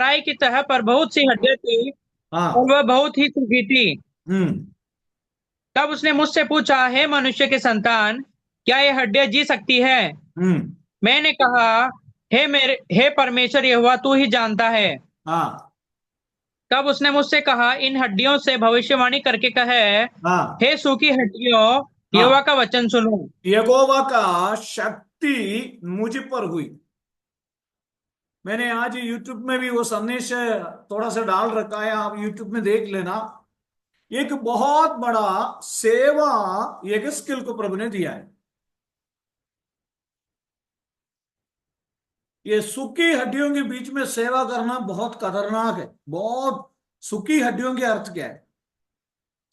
तराई की तह पर बहुत सी हड्डियां थी और हाँ। वह बहुत ही सूखी थी। हम्म। तब उसने मुझसे पूछा, हे मनुष्य के संतान, क्या ये हड्डियां जी सकती है? हम्म। मैंने कहा, हे परमेश्वर यहोवा, तू ही जानता है। हाँ। तब उसने मुझसे कहा, इन हड्डियों से भविष्यवाणी करके कहे, हाँ। हे सूखी हड्डियों, यहोवा हाँ। का वचन सुनो। यहोवा का शक्ति मुझ पर हुई। मैंने आज यूट्यूब में भी वो संदेश थोड़ा सा डाल रखा है, आप यूट्यूब में देख लेना। एक बहुत बड़ा सेवा एक स्किल को प्रभु ने दिया है। ये सूखी हड्डियों के बीच में सेवा करना बहुत खतरनाक है, बहुत। सूखी हड्डियों के अर्थ क्या है?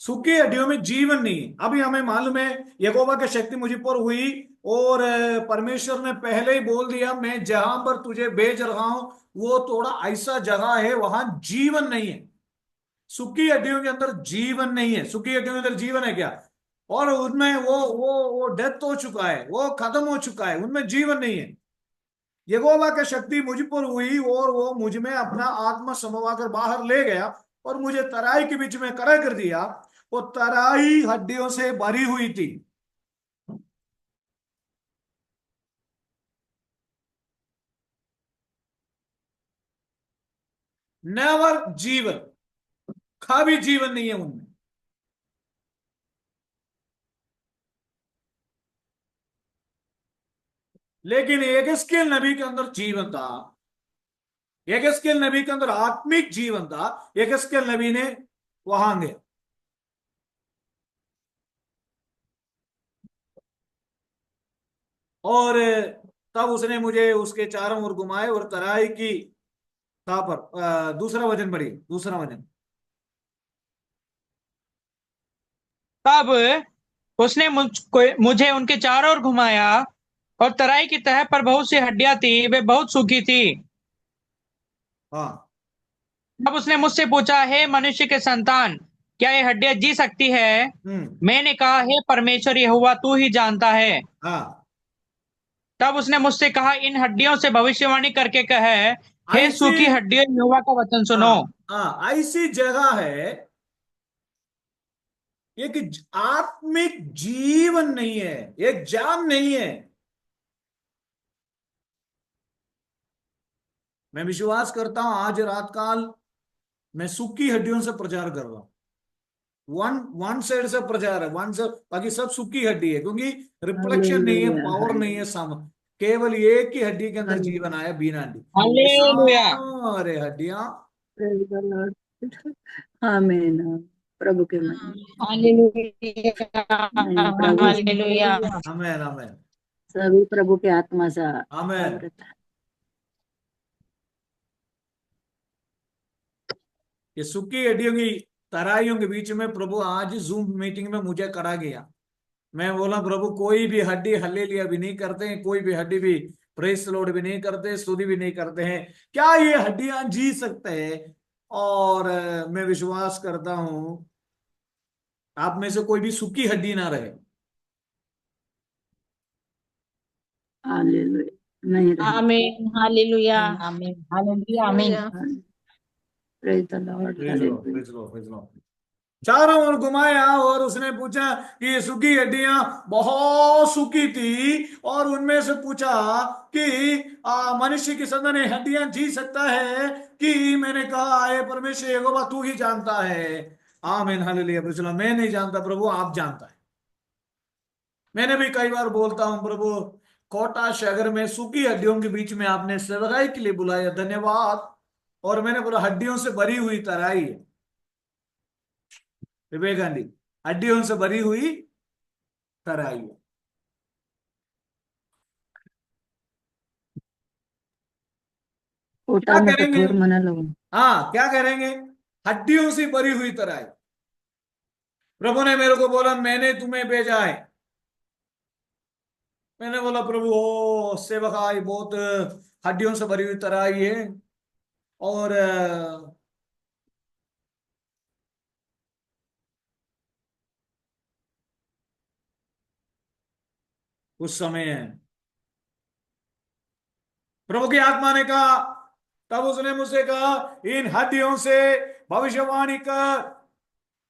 सूखी हड्डियों में जीवन नहीं है। अभी हमें मालूम है यहोवा की शक्ति मुझ पर हुई, और परमेश्वर ने पहले ही बोल दिया, मैं जहां पर तुझे भेज रहा हूं वो थोड़ा ऐसा जगह है वहां जीवन नहीं है। सूखी हड्डियों के अंदर जीवन नहीं है। सूखी हड्डियों के अंदर जीवन है क्या? और उनमें वो डेथ हो चुका है, वो खत्म हो चुका है, उनमें जीवन नहीं है। यहोवा की शक्ति मुझ पर हुई और वो मुझ में अपना आत्मा समवाकर बाहर ले गया और मुझे तराई के बीच में खड़ा कर दिया। वो तराई हड्डियों से भरी हुई थी। नेवर जीवन, कभी जीवन नहीं है उनमें। लेकिन यहेजकेल नबी के अंदर जीवन था। यहेजकेल नबी के अंदर आत्मिक जीवन था। यहेजकेल नबी ने वहां गया। और तब उसने मुझे उसके चारों ओर घुमाए और तराई की था पर दूसरा वचन पढ़िए, दूसरा वचन। तब उसने मुझे उनके चारों ओर घुमाया, और तराई की तह पर बहुत सी हड्डियां थी, वे बहुत सूखी थी। हाँ। तब उसने मुझसे पूछा, हे मनुष्य के संतान, क्या ये हड्डियां जी सकती है? हम्म। मैंने कहा, हे परमेश्वर यहोवा, तू ही जानता है। हाँ। तब उसने मुझसे कहा, इन हड्डियों से भविष्यवाणी करके कहे, हे ऐसी, सूखी हड्डियों, यहोवा का वचन सुनो। हाँ हाँ, ऐसी जगह है। एक आत्मिक जीवन नहीं है, एक जान नहीं है। मैं विश्वास करता हूं आज रात काल मैं सूखी हड्डियों से प्रचार कर रहा हूं। वन वन साइड से प्रचार है, वन से, बाकी सब सूखी हड्डी है, क्योंकि रिफ्लेक्शन नहीं है, हालेलुया पावर नहीं है, हालेलुया साम केवल एक ही हड्डी के अंदर जीवन हालेलुया आया, बिना हड्डी। ये हालेलुया। सारे हड्डियां। प्रेज द लॉर्ड आमीन। प्रभु के महिमा। हालेलुया। नहीं, प्रभु हालेलुया। आमेन आमेन सभी प्रभु के आत्मा से आमेन। आवृत है। ये सूखी हड्डियों की तराइयों के बीच में प्रभु आज जूम मीटिंग में मुझे करा गया। मैं बोला, प्रभु कोई भी हड्डी हल्लेलुया भी नहीं करते हैं, कोई भी हड्डी भी प्रेस लॉर्ड भी नहीं करते, स्तुति भी नहीं करते हैं, क्या ये हड्डियां जी सकते हैं? और मैं विश्वास करता हूं आप में से कोई भी सूखी हड्डी ना रहे। हालेलुया नहीं रहे। आमीन। हालेलुया। नहीं। आमीन। हालेलुया। आमीन। Praise the Lord praise Lord hallelujah. Praise Lord praise Lord. चारों ओर घुमाया और उसने पूछा कि ये सूखी हड्डियां बहुत सूखी थी, और उनमें से पूछा कि मनुष्य की संतान ये हड्डियां जी सकता है कि? मैंने कहा, हे परमेश्वर यहोवा, तू ही जानता है। आमीन हालेलुया प्रेज लो। मैं नहीं जानता प्रभु, आप जानता है। मैंने भी कई बार बोलता हूं, प्रभु कोटा शहर में सूखी हड्डियों के बीच में आपने सेवकाई के लिए बुलाया, धन्यवाद। और मैंने बोला हड्डियों से भरी हुई तराई है विवेक गांधी, हड्डियों से भरी हुई तराई है। कोटा क्या में करेंगे? कठोर मना लोग। हाँ, क्या करेंगे? हड्डियों से भरी हुई तराई। प्रभु ने मेरे को बोला, मैंने तुम्हें भेजा है। मैंने बोला, प्रभु ओ सेवकाई बहुत हड्डियों से भरी हुई तराई है। और उस समय प्रभु की आत्मा ने कहा, तब उसने मुझसे कहा, इन हड्डियों से भविष्यवाणी कर,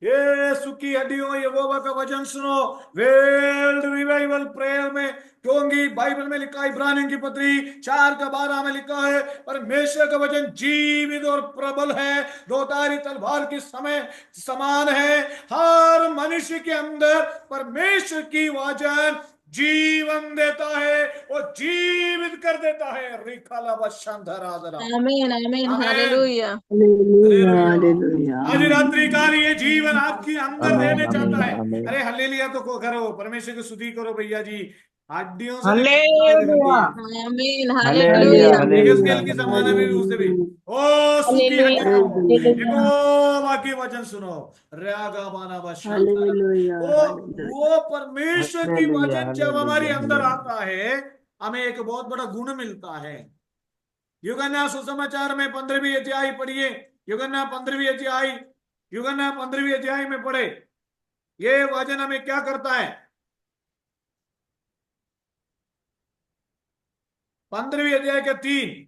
ये सूखी हड्डियों, यहोवा का वचन सुनो। वर्ल्ड रिवाइवल प्रेयर में, क्योंकि बाइबल में लिखा है, इब्रानियों की पत्री 4:12 में लिखा है, परमेश्वर का वचन जीवित और प्रबल है, दो धारी तलवार के समय समान है। हर मनुष्य के अंदर परमेश्वर की वचन जीवन देता है और जीवित कर देता है। रिखाला बशांधराधरा। आमीन आमीन आमेन। हालेलुया। Hallelujah hallelujah. हालेलुया आज रात्रि आमीन काल ये जीवन आपके अंदर आमेन देने आमेन चाहता है। आमेन। अरे हल्लेलुया तो को करो, परमेश्वर की स्तुति करो भैया जी। हड्डियों से लेकर ताकत करती हालेलुया। है। आमीन हालेलुया हालेलुया। हालेलुया यहेजकेल की हालेलुया जमाने में भी हालेलुया। उसने भी, हालेलुया ओ सूखी हालेलुया हड्डियों, हालेलुया यहोवा की वचन सुनो। रागा बाना बशांतरा। हालेलुया वो परमेश्वर की हालेलुया वचन जब हमारे हालेलुया अंदर हालेलुया। आता है, हमें एक बहुत बड़ा गुण मिलता है। यूहन्ना सुसमाचार में 15वीं अध्याय पढ़िए। यूहन्ना 15वीं अध्याय, यूहन्ना 15वीं अध्याय में पढ़े। ये वचन हमें क्या करता है? 15वीं अध्याय के 3।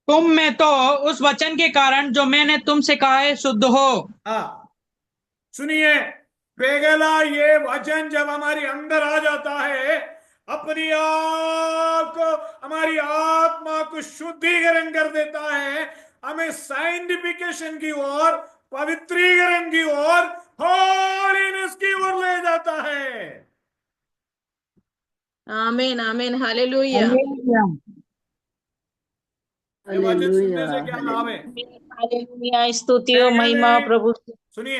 तुम में तो उस वचन के कारण जो मैंने तुमसे कहा है शुद्ध हो। हाँ, सुनिए, पेगला ये वचन जब हमारे अंदर आ जाता है, अपनी आप को, हमारी आत्मा को शुद्धिकरण कर देता है, हमें साइंटिफिकेशन की ओर, पवित्रीकरण की ओर, होलीनेस की ओर ले जाता है। आमीन आमीन हालेलुया। हालेलुया। ये वचन हालेलुया सुनने से क्या लाभ है? हालेलुया स्तुति और पहले, महिमा प्रभु। सुनिए,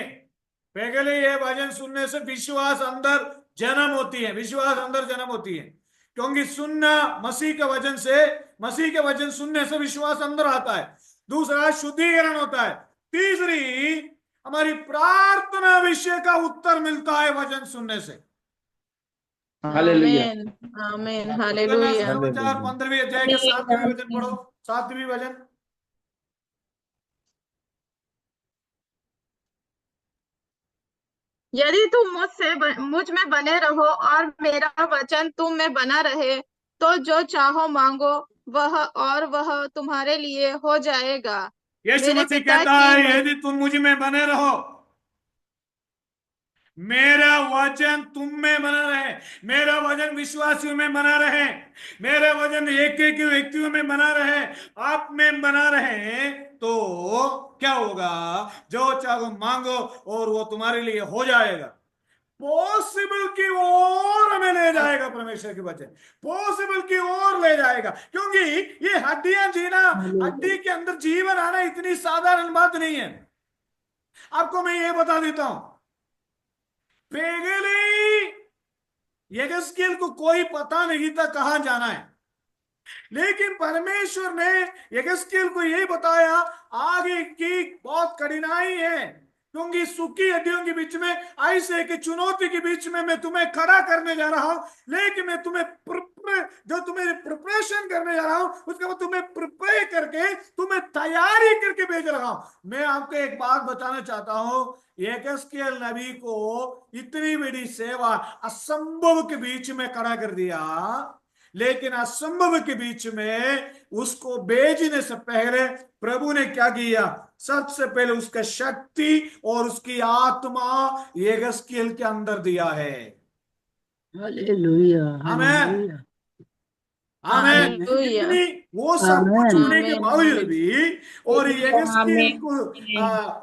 पहले ये भजन सुनने से विश्वास अंदर जन्म होती है, विश्वास अंदर जन्म होती है। क्योंकि सुनना मसीह के वचन से, मसीह के वचन सुनने से विश्वास अंदर आता है। दूसरा, शुद्धिकरण होता है। तीसरी, हमारी प्रार्थना विषय का उत्तर मिलता है वचन सुनने से। हालेलुया आमीन आमीन यूहन्ना हालेलुया। सुसमाचार हालेलुया। 15वीं अध्याय के 7वीं वचन पढ़ो। 7वीं वचन। यदि तुम मुझ में बने रहो और मेरा वचन तुम में बना रहे, तो जो चाहो मांगो वह तुम्हारे लिए हो जाएगा। यीशु मेरे मसीह पिता कहता की है, यदि तुम मुझ में बने रहो, मेरा वचन तुम में बना रहे, मेरा वचन विश्वासियों में बना रहे, मेरा वचन एक एक व्यक्तियों में बना रहे, आप में बना रहे, तो क्या होगा? जो चाहो मांगो और वो तुम्हारे लिए हो जाएगा। पॉसिबल की ओर हमें ले जाएगा परमेश्वर के वचन, पॉसिबल की ओर ले जाएगा। क्योंकि ये हड्डियां जीना, हड्डी के अंदर जीवन आना इतनी साधारण बात नहीं है। आपको मैं ये बता देता हूं, पहले यगस्केल को कोई पता नहीं था कहां जाना है, लेकिन परमेश्वर ने यगस्केल को यही बताया, आगे की बहुत कठिनाई है, क्योंकि सूखी हड्डियों के बीच में, ऐसे एक चुनौती के बीच में मैं तुम्हें खड़ा करने जा रहा हूं। लेकिन मैं तुम्हें जो तुम्हें प्रिपरेशन करने जा रहा हूं, उसके बाद तुम्हें प्रिपेयर करके, तुम्हें तैयारी करके भेज रहा हूं। मैं आपको एक बात बताना चाहता हूं, यगस्केल नबी को इतनी बड़ी सेवा असंभव के बीच में खड़ा कर दिया, लेकिन असंभव के बीच में उसको भेजने से पहले प्रभु ने क्या किया? सबसे पहले उसका शक्ति और उसकी आत्मा यगस्केल के अंदर दिया है। Hallelujah amen, hallelujah amen. Amen hallelujah इतनी, वो सब कुछ आमेन होने के आमीन बावजूद भी, और हालेलुया यगस्केल आमीन को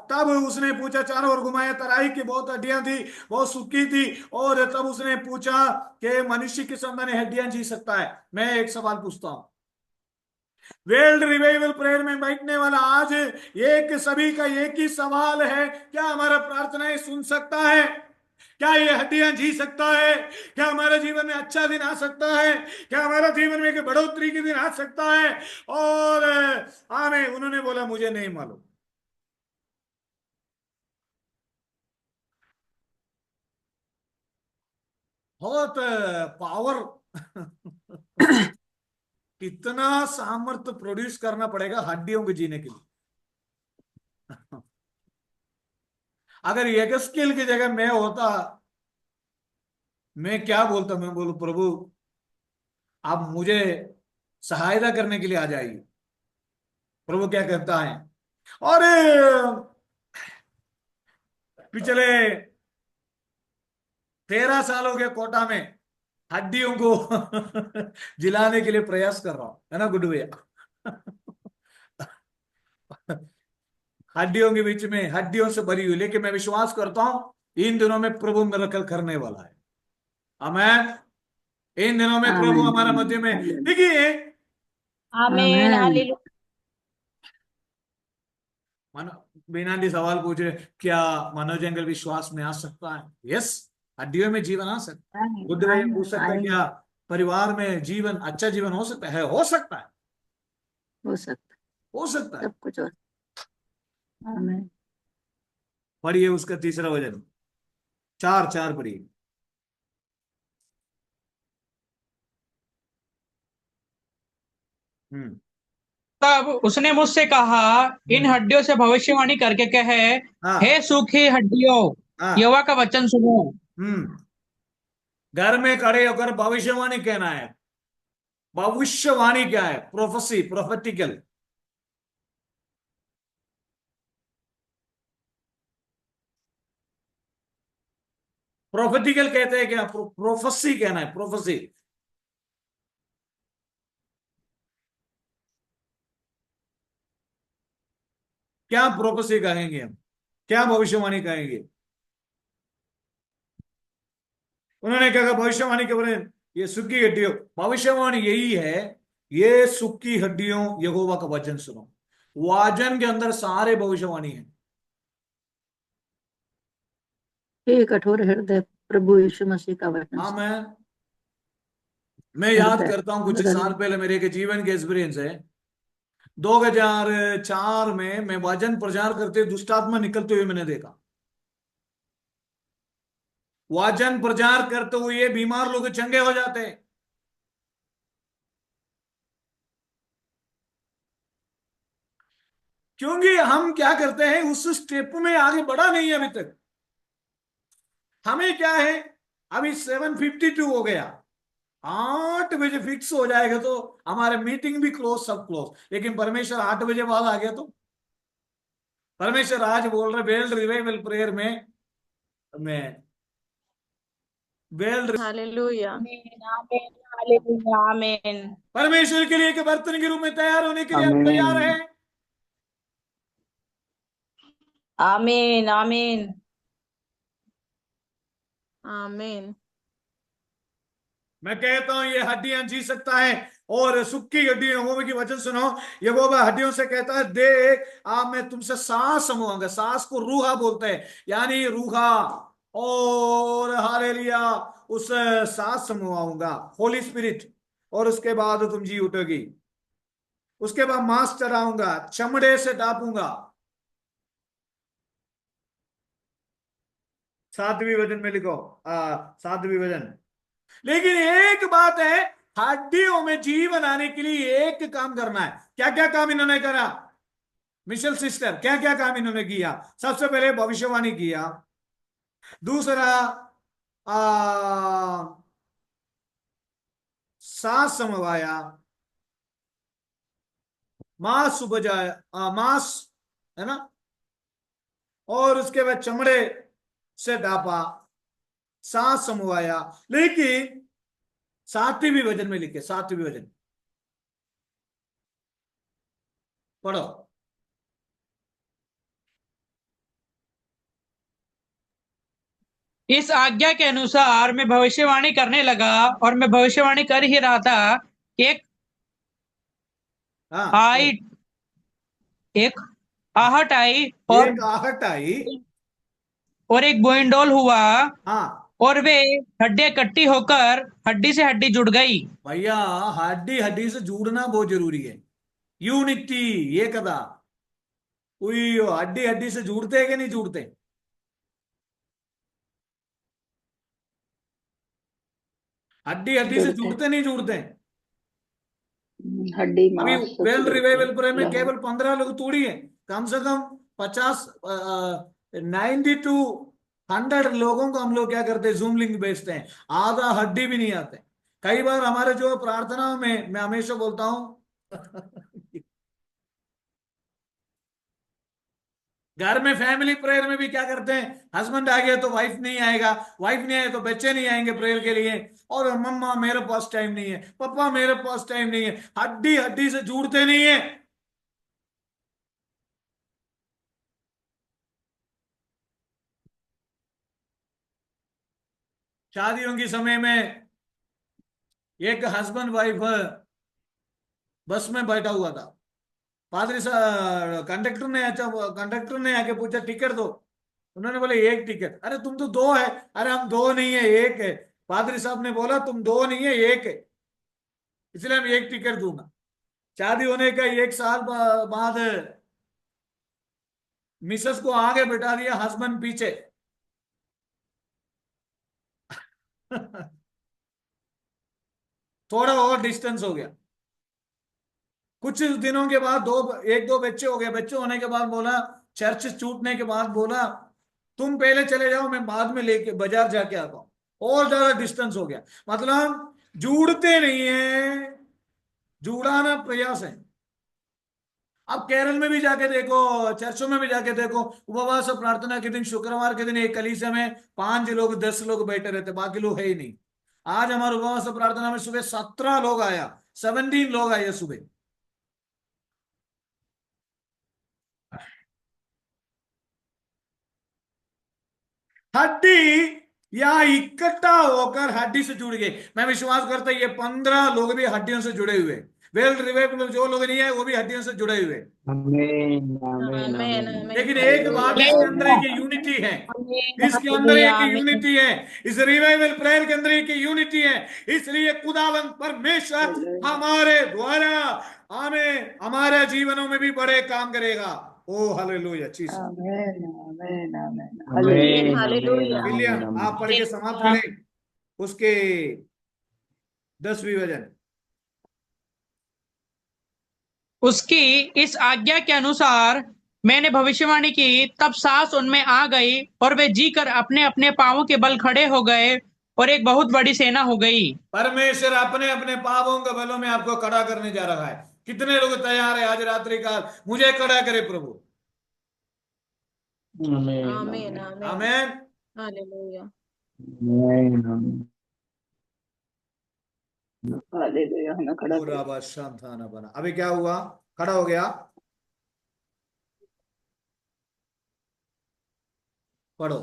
तब उसने पूछा, चारों ओर घुमाया, तराई की बहुत हड्डियां थी, बहुत सूखी थी, और तब उसने पूछा कि मनुष्य की संतान हड्डियां जी सकता है? मैं एक सवाल पूछता हूं, वर्ल्ड रिवाइवल प्रेयर में बैठने वाला आज एक, सभी का एक ही सवाल है, क्या हमारा प्रार्थनाएं सुन सकता है? क्या ये हड्डियां जी सकता है? क्या हमारे जीवन में अच्छा दिन आ सकता है? क्या हमारा जीवन में एक बढ़ोतरी के दिन आ सकता है? और आने उन्होंने बोला, मुझे नहीं मालूम। बहुत पावर कितना सामर्थ्य प्रोड्यूस करना पड़ेगा हड्डियों के जीने के लिए। अगर यगस्केल की जगह मैं होता, मैं क्या बोलता? मैं बोलूं, प्रभु आप मुझे सहायता करने के लिए आ जाएगी। प्रभु क्या कहता है। और पिछले 13 साल हो गए कोटा में हड्डियों को जिलाने के लिए प्रयास कर रहा हूं, है ना गुड्डू भैया। हड्डियों के बीच में हड्डियों से भरी हुई, लेकिन मैं विश्वास करता हूं इन दिनों में प्रभु मिरेकल करने वाला है। आमेन। इन दिनों में प्रभु आमीन हमारा मध्य आमीन में, हालेलुया देखिए आमीन आमीन हालेलुया। मानो बीना जी सवाल पूछ रहे, क्या मनोज अंकल विश्वास में आ सकता है? यस, हड्डियों में जीवन आ सकता है। बुद्ध भैया पूछ सकता है, आएंगे क्या परिवार में जीवन, अच्छा जीवन हो सकता है? हो सकता है, हो सकता हो सकता है। सब कुछ हो आमीन। पढ़िए उसका तीसरा वचन, 4:4 पढ़िए। हम्म। तब उसने मुझसे कहा, इन हड्डियों से भविष्यवाणी करके कहे, हाँ हे सूखी हड्डियों, हाँ। यहोवा का वचन सुनो। हम्म। घर में खड़े होकर भविष्यवाणी कहना है। भविष्यवाणी क्या है? प्रोफेसी, प्रोफेटिकल। प्रोफेटिकल कहते हैं क्या? प्रोफेसी कहना है, प्रोफेसी। क्या प्रोफेसी कहेंगे हम? क्या भविष्यवाणी कहेंगे? उन्होंने क्या कहा? भविष्यवाणी के बारे में, ये सूखी हड्डियों, भविष्यवाणी यही है, ये सूखी हड्डियों यहोवा का वचन सुनो। वचन के अंदर सारे भविष्यवाणी है। हे कठोर हृदय प्रभु यीशु मसीह का वचन हाँ, सुन। मैं याद हृदय करता हूं, कुछ बदल साल पहले मेरे एक जीवन के एक्सपीरियंस है। 2004 में मैं वचन प्रचार करते दुष्ट आत्मा निकलते हुए मैंने देखा। वचन प्रचार करते हुए बीमार लोग चंगे हो जाते हैं। क्योंकि हम क्या करते हैं, उस स्टेप में आगे बढ़ा नहीं है अभी तक। हमें क्या है, अभी 7:52 हो गया, 8 बजे फिक्स हो जाएगा तो हमारे मीटिंग भी क्लोज, सब क्लोज। लेकिन परमेश्वर 8 बजे बाद आ गया तो परमेश्वर आज बोल रहे वेल्ड रिवाइवल प्रेयर में, मैं वेल्ड हालेलुया। आमीन आमीन हालेलुया आमीन। परमेश्वर के लिए एक बर्तन के रूप में तैयार होने के लिए हम तैयार आमीन हैं। आमीन आमीन आमीन। मैं कहता हूं ये हड्डियां जी सकता है। और सूखी हड्डियां, यहोवा की वचन सुनो। यहोवा हड्डियों से कहता है, देख अब मैं तुमसे सांस समूंगा। सांस को रूहा बोलते हैं, यानी रूहा। और हालेलुया, उस सांस समूंगा, होली स्पिरिट। और उसके बाद तुम जी उठोगी। उसके बाद मांस चढ़ाऊंगा, चमड़े से ढापूंगा। 7वीं वचन में लिखो, 7वीं वचन। लेकिन एक बात है, हड्डियों में जीवन आने के लिए एक काम करना है। क्या क्या काम इन्होंने करा? मिशेल सिस्टर, क्या क्या काम इन्होंने किया? सबसे पहले भविष्यवाणी किया। दूसरा, आ, सांस समवाया, मांस उपजाया, मांस, है ना। और उसके बाद चमड़े से ढापा, सांस समवाया। लेकिन 7वीं वचन में लिखे, 7वीं वचन पढ़ो। इस आज्ञा के अनुसार मैं भविष्यवाणी करने लगा, और मैं भविष्यवाणी कर ही रहा था कि हाँ, आई एक आहट आई, एक आहट आई। और एक बोइंडोल हुआ, हाँ और वे हड्डियां इकट्ठी होकर हड्डी से हड्डी जुड़ गई। भैया, हड्डी हड्डी से जुड़ना बहुत जरूरी है। यूनिटी, ये कदा कोई हड्डी हड्डी से जुड़ते हैं कि नहीं जुड़ते? हड्डी हड्डी से जुड़ते जुड़ते नहीं जुड़ते? हड्डी अभी मांस सबसे वेल जुड़ते रिवाइवल प्रेयर में लहू। केवल 15 लोग तोड़ी है। कम से कम 50, 90 to 100 लोगों को हम लोग क्या करते हैं, जूम लिंक भेजते हैं। आधा हड्डी भी नहीं आते। कई बार हमारे जो प्रार्थना में मैं हमेशा बोलता हूं घर में फैमिली प्रेयर में भी क्या करते हैं, हस्बैंड आ गया तो वाइफ नहीं आएगा, वाइफ नहीं आए तो बच्चे नहीं आएंगे प्रेयर के लिए, और मम्मा मेरे पास टाइम नहीं है, पापा मेरे पास टाइम नहीं है, हड्डी हड्डी से जुड़ते नहीं है। शादियों के समय में एक हस्बैंड वाइफ बस में बैठा हुआ था, पादरी साहब कंडक्टर ने आके पूछा टिकट दो, उन्होंने बोले एक टिकट, अरे तुम तो दो है, अरे हम दो नहीं है एक है, पादरी साहब ने बोला तुम दो नहीं है एक है, इसलिए हम एक टिकट दूंगा। शादी होने का एक साल बाद मिसेस को आगे बैठा दिया, हस्बैंड पीछे थोड़ा और डिस्टेंस हो गया। कुछ दिनों के बाद एक दो बच्चे हो गए, बच्चे होने के बाद बोला, चर्च छूटने के बाद बोला तुम पहले चले जाओ, मैं बाद में लेके बाजार जाके आता हूं, और ज्यादा डिस्टेंस हो गया। मतलब जुड़ते नहीं है, जुड़ाना प्रयास है। अब केरल में भी जाके देखो, चर्चों में भी जाके देखो, उपवास और प्रार्थना के दिन, शुक्रवार के दिन एक कलीसिया में 5 लोग 10 लोग बैठे रहते, बाकी लोग है ही नहीं। आज हमारे उपवास और प्रार्थना में सुबह 17 लोग आया, 17 लोग आए सुबह। हड्डी या इकट्ठा होकर हड्डी से जुड़ गए। मैं विश्वास करता ये 15 लोग भी हड्डियों से जुड़े हुए, वेल रिवेबल जो लोग नहीं है वो भी हड्डियों से जुड़े हुए। आमीन आमीन आमीन आमीन लेकिन एक बात इसके अंदर हालेलुया एक यूनिटी है, आमीन इसके अंदर एक आमीन यूनिटी है, इस रिवाइवल प्रेयर के अंदर एक यूनिटी है। इसलिए खुदावंद परमेश्वर हमारे द्वारा हमें हमारे जीवनों में भी बड़े काम करेगा। ओ हालेलुया जीसस। आमेन आमेन आमेन आमीन हालेलुया विलियम आप पढ़ के समाप्त करें उसके 10वीं वचन। उसकी इस आज्ञा के अनुसार मैंने भविष्यवाणी की, तब सांस उनमें आ गई और वे जी कर अपने अपने पांवों के बल खड़े हो गए और एक बहुत बड़ी सेना हो गई। परमेश्वर अपने अपने पापों के बलों में आपको खड़ा करने जा रहा है। कितने लोग तैयार है आज रात्रि काल, मुझे खड़ा करे प्रभु। आमीन आमीन आमीन आमेन। हालेलुया आमीन आमीन हालेलुया। हमें खड़ा पूरा करो। बात शांत आना बना। अभी क्या हुआ, खड़ा हो गया, पढ़ो।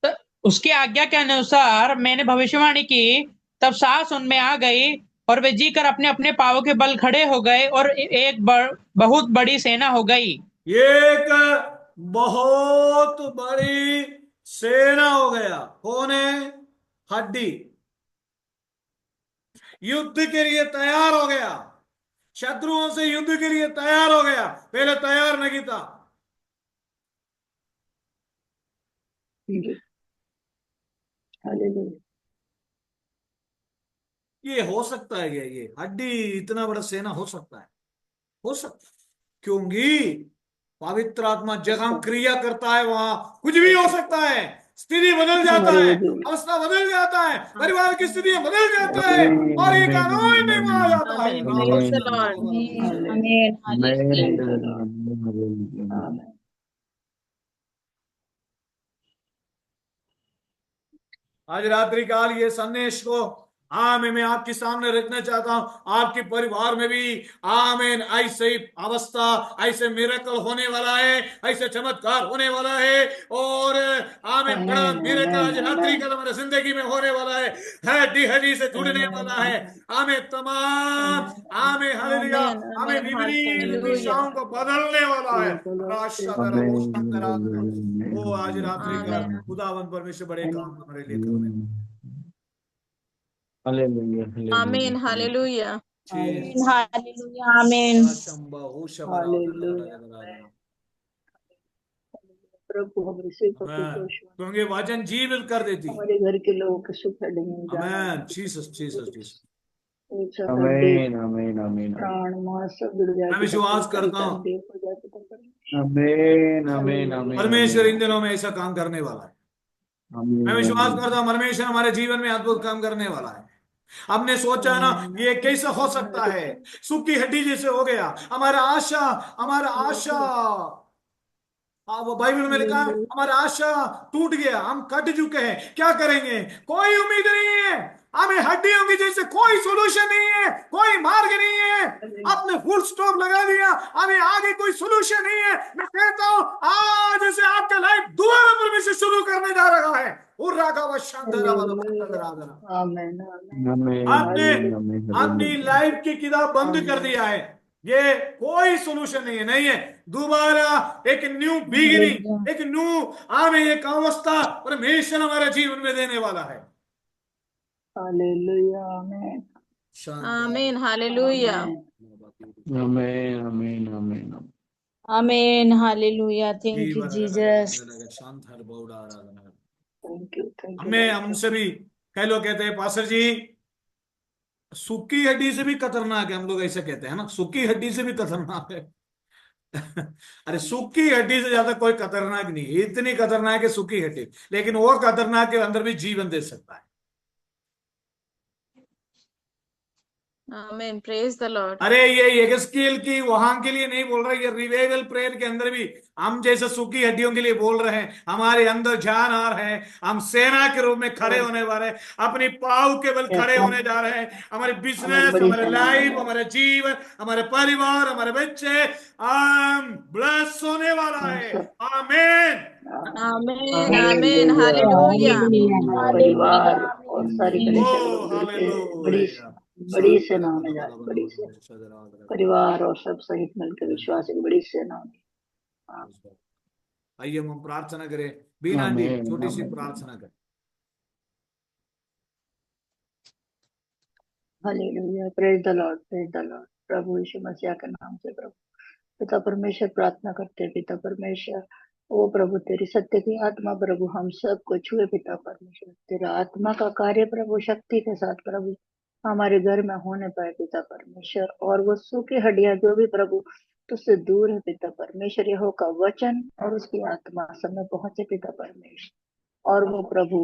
त- उसकी आज्ञा के अनुसार मैंने भविष्यवाणी की, तब सांस उनमें आ गई और वे जी कर अपने अपने पांवों के बल खड़े हो गए और एक बहुत बड़ी सेना हो गई। एक बहुत बड़ी सेना हो गया। कौन है? हड्डी। युद्ध के लिए तैयार हो गया, शत्रुओं से युद्ध के लिए तैयार हो गया, पहले तैयार नहीं था। हालेलुया। ये हो सकता है क्या? ये हड्डी इतना बड़ा सेना हो सकता है? हो सकता है, क्योंकि पवित्र आत्मा जहां क्रिया करता है वहां कुछ भी हो सकता है। स्थिति बदल जाता है, हालेलुया। अवस्था बदल जाता है, परिवार की स्थिति बदल जाता है, और ये कानून नहीं माना जाता है। आमीन प्रेज द लॉर्ड आमीन हालेलुया। आमीन आमेन। आज रात्रि काल ये संदेश को आमीन मैं आपके सामने रखना चाहता हूं। आपके परिवार में भी आमीन ऐसे अवस्था, ऐसे मिरेकल होने वाला है, ऐसे चमत्कार होने वाला है, और आमीन बड़ा मिरेकल आज रात्रि काल हमारे जिंदगी में होने वाला है। हड्डी हड्डी से जुड़ने वाला है। आमीन तमाम आमीन हालेलुया हमें विपरीत दिशाओं को बदलने वाला है। ओ आज रात्रि का खुदावंद परमेश्वर बड़े काम हमारे लिए कर रहे हैं। हालेलुया आमीन हालेलुया Jesus. हालेलुया आमीन शंभा हो शबरा हालेलुया। प्रभु हम इसी को क्योंकि वचन जीवित कर देती। हमारे घर के लोगों के सुख में आमीन जीसस जीसस जीसस। आमीन आमीन आमीन प्राण मांस सब जुड़ जाए। मैं विश्वास करता हूं आमीन आमीन आमीन परमेश्वर इन दिनों में ऐसा काम करने वाला है। मैं विश्वास करता हूँ परमेश्वर हमारे जीवन में अद्भुत काम करने वाला है। हमने सोचा ना ये कैसे हो सकता है, सूखी हड्डी जैसे हो गया हमारा आशा। वो बाइबल में लिखा हमारा आशा टूट गया, हम कट चुके हैं, क्या करेंगे, कोई उम्मीद नहीं है, हमें हड्डियों की जैसे कोई सोल्यूशन नहीं है, कोई मार्ग नहीं है, आपने फुल स्टॉप लगा दिया, हमें आगे कोई सोल्यूशन नहीं है। मैं कहता हूं आज से आपका लाइफ दोबारा परमेश्वर शुरू करने जा रहा है। आमीन आपने अपनी लाइफ की किताब बंद कर दिया है, ये कोई सोल्यूशन नहीं है। दोबारा एक न्यू बिगिनिंग, एक न्यू एक अवस्था परमेश्वर हमारे जीवन में देने वाला है। हालेलुया आमीन आमीन हालेलुया आमीन आमीन आमीन Amen. Hallelujah. Thank you, Jesus. Thank you हमें हमसे भी कई लोग कहते हैं पास्टर जी सूखी हड्डी से भी खतरनाक है, हम लोग ऐसे कहते हैं ना, सूखी हड्डी से भी खतरनाक है। अरे सूखी हड्डी से ज्यादा कोई खतरनाक नहीं है, इतनी खतरनाक है सूखी हड्डी, लेकिन वो खतरनाक के अंदर भी जीवन दे सकता है। आमीन प्रेज द लॉर्ड। अरे ये यगस्केल की वहां के लिए नहीं बोल रहा, ये रिवाइवल प्रेयर के अंदर भी हम जैसे सूखी हड्डियों के लिए बोल रहे हैं। हमारे अंदर जान आ रहे हैं, हम सेना के रूप में खड़े होने वाले हैं, अपनी पाँव के बल खड़े होने जा रहे हैं। हमारे बिजनेस, हमारे लाइफ, हमारे जीवन, हमारे परिवार, हमारे बच्चे ब्लेस होने वाला है। आमीन आमीन आमीन हालेलुया। परिवार और सारी बड़ी सेना होने जा रही, बड़ी सेना, परिवार और सब सहित मिलकर विश्वासी की बड़ी सेना होगी। आइए हम प्रार्थना करें, बिना देर छोटी सी प्रार्थना करें। Hallelujah praise the Lord, praise the Lord. प्रभु यीशु मसीह के नाम से प्रभु पिता परमेश्वर प्रार्थना करते हैं। पिता परमेश्वर ओ प्रभु तेरी सत्य की आत्मा प्रभु हम सबको छुए। पिता परमेश्वर तेरा आत्मा का कार्य प्रभु शक्ति के साथ प्रभु हमारे घर में होने पाए पिता परमेश्वर, और वो सूखी हड्डियां जो भी प्रभु तुझसे दूर है पिता परमेश्वर, यहोवा का वचन और उसकी आत्मा सब में पहुंचे पिता परमेश्वर, और वो प्रभु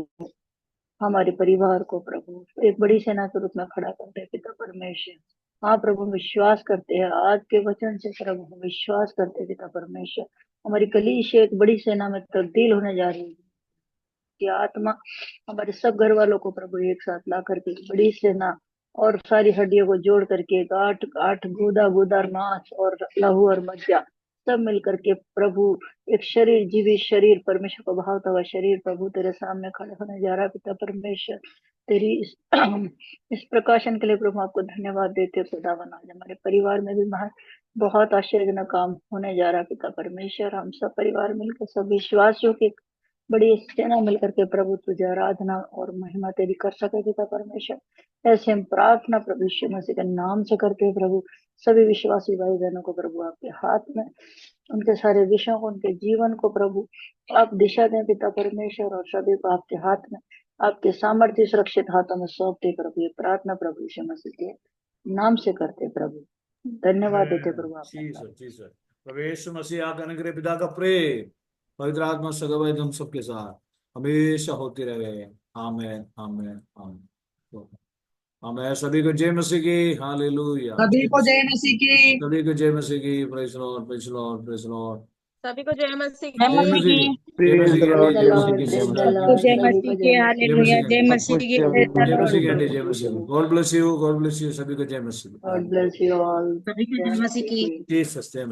हमारे परिवार को प्रभु एक बड़ी सेना के रूप में खड़ा करते हैं पिता परमेश्वर। हाँ प्रभु विश्वास करते हैं आज के वचन से प्रभु हम विश्वास करते हैं पिता परमेश्वर, हमारी कलीसिया एक बड़ी सेना में तब्दील होने जा रही है। कि आत्मा हमारे सब घर वालों को प्रभु एक साथ ला करके बड़ी सेना और सारी हड्डियों को जोड़ करके आठ गुदा मांस और लहू और मज्जा सब मिल करके प्रभु एक शरीर, जीवित शरीर, परमेश्वर को भावता हुआ शरीर प्रभु तेरे सामने खड़े होने जा रहा है पिता परमेश्वर। तेरी इस प्रकाशन के लिए प्रभु आपको धन्यवाद देते खुदावन। आज हमारे परिवार में भी बहुत आश्चर्यजनक काम होने जा रहा है पिता परमेश्वर। हम सब परिवार मिलकर सब विश्वासियों की बड़ी सेना मिलकर के प्रभु तुझे आराधना और महिमा तेरी कर सके पिता परमेश्वर। ऐसे हम प्रार्थना प्रभु यीशु मसीह के नाम से करते हैं प्रभु। सभी विश्वासी भाई बहनों को प्रभु आपके हाथ में, उनके सारे विषयों को, उनके जीवन को प्रभु आप दिशा दें पिता परमेश्वर, और सभी को आपके हाथ में, आपके सामर्थ्य सुरक्षित हाथों में सौंपते प्रभु। ये प्रार्थना प्रभु यीशु मसीह के नाम से करते प्रभु। धन्यवाद देते प्रभु आप। प्रभु यीशु मसीह आका अनुग्रह पिता का प्रेम पवित्र आत्मा सगवाई हम सबके साथ हमेशा होती रहे। आमेन आमेन आमेन आमेन। सभी को जय मसीह की। हालेलुया। सभी को जय मसीह की। सभी को जय मसीह की। Praise Lord praise Lord praise Lord. सभी को जय मसीह जय मसीह की। जय मसीह की। जय मसीह की। हालेलुया। जय मसीह की। जय मसीह की। जय मसीह। God bless you. God bless you. सभी को जय मसीह। God bless you all. सभी को जय मसीह की। जीसस।